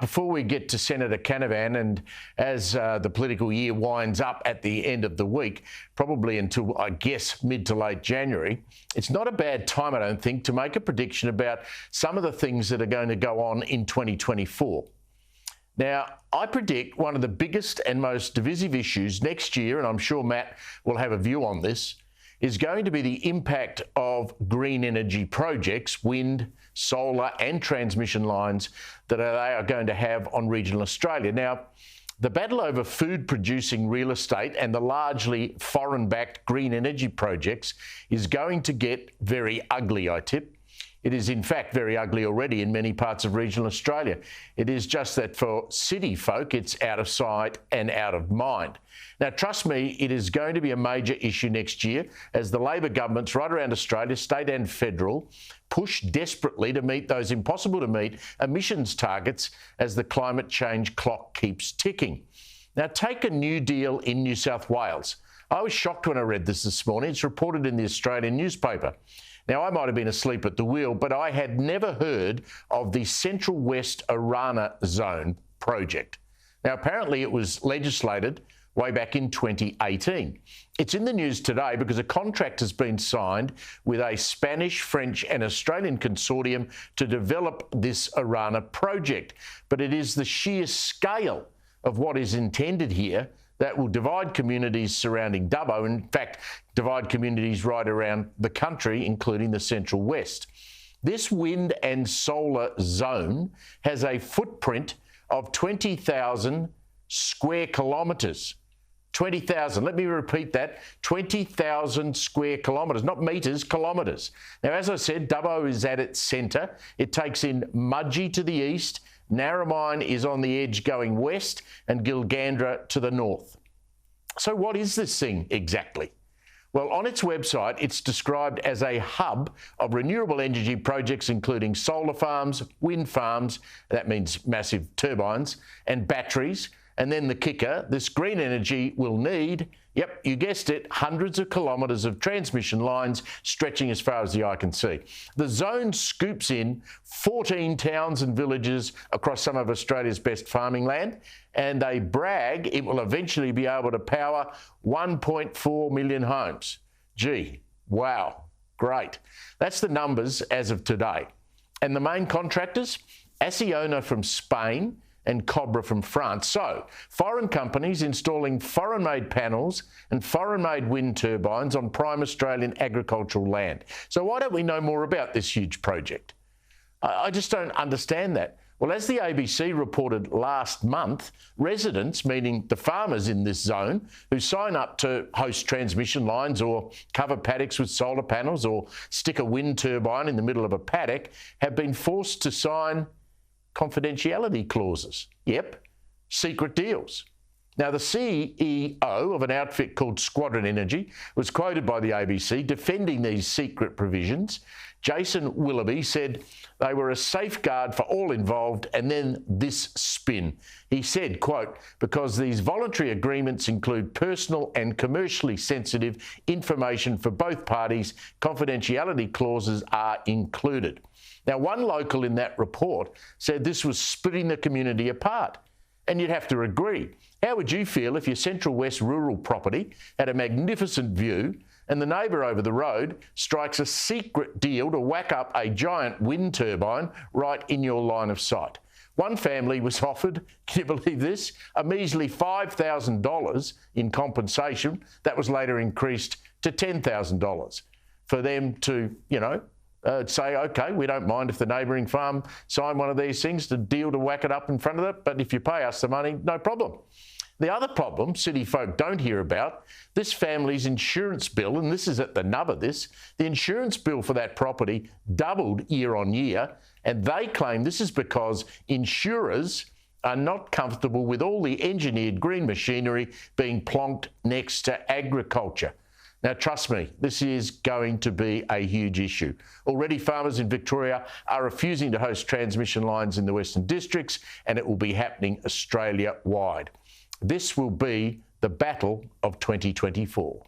Before we get to Senator Canavan, and as the political year winds up at the end of the week, probably until, I guess, mid to late January, it's not a bad time, I don't think, to make a prediction about some of the things that are going to go on in 2024. Now, I predict one of the biggest and most divisive issues next year, and I'm sure Matt will have a view on this, is going to be the impact of green energy projects, wind, solar and transmission lines that they are going to have on regional Australia. Now, the battle over food-producing real estate and the largely foreign-backed green energy projects is going to get very ugly, I tip. It is, in fact, very ugly already in many parts of regional Australia. It is just that for city folk, it's out of sight and out of mind. Now, trust me, it is going to be a major issue next year as the Labor governments right around Australia, state and federal, push desperately to meet those impossible-to-meet emissions targets as the climate change clock keeps ticking. Now, take a New Deal in New South Wales. I was shocked when I read this morning. It's reported in the Australian newspaper. Now, I might have been asleep at the wheel, but I had never heard of the Central-West Orana zone project. Now, apparently it was legislated way back in 2018. It's in the news today because a contract has been signed with a Spanish, French and Australian consortium to develop this Orana project. But it is the sheer scale of what is intended here that will divide communities surrounding Dubbo, in fact, divide communities right around the country, including the Central West. This wind and solar zone has a footprint of 20,000 square kilometres. 20,000, let me repeat that, 20,000 square kilometres, not metres, kilometres. Now, as I said, Dubbo is at its centre. It takes in Mudgee to the east, Narromine is on the edge going west, and Gilgandra to the north. So what is this thing exactly? Well, on its website, it's described as a hub of renewable energy projects, including solar farms, wind farms, that means massive turbines, and batteries. And then the kicker, this green energy will need, yep, you guessed it, hundreds of kilometres of transmission lines stretching as far as the eye can see. The zone scoops in 14 towns and villages across some of Australia's best farming land, and they brag it will eventually be able to power 1.4 million homes. Gee, wow, great. That's the numbers as of today. And the main contractors, Acciona from Spain and Cobra from France. So, foreign companies installing foreign-made panels and foreign-made wind turbines on prime Australian agricultural land. So why don't we know more about this huge project? I just don't understand that. Well, as the ABC reported last month, residents, meaning the farmers in this zone, who sign up to host transmission lines or cover paddocks with solar panels or stick a wind turbine in the middle of a paddock, have been forced to sign confidentiality clauses. Yep, secret deals. Now, the CEO of an outfit called Squadron Energy was quoted by the ABC defending these secret provisions. Jason Willoughby said they were a safeguard for all involved, and then this spin. He said, quote, because these voluntary agreements include personal and commercially sensitive information for both parties, confidentiality clauses are included. Now, one local in that report said this was splitting the community apart. And you'd have to agree. How would you feel if your Central West rural property had a magnificent view and the neighbour over the road strikes a secret deal to whack up a giant wind turbine right in your line of sight? One family was offered, can you believe this, a measly $5,000 in compensation. That was later increased to $10,000 for them to, say, OK, we don't mind if the neighbouring farm sign one of these things to deal to whack it up in front of it, but if you pay us the money, no problem. The other problem city folk don't hear about, this family's insurance bill, and this is at the nub of this, the insurance bill for that property doubled year on year, and they claim this is because insurers are not comfortable with all the engineered green machinery being plonked next to agriculture. Now, trust me, this is going to be a huge issue. Already, farmers in Victoria are refusing to host transmission lines in the Western Districts, and it will be happening Australia-wide. This will be the battle of 2024.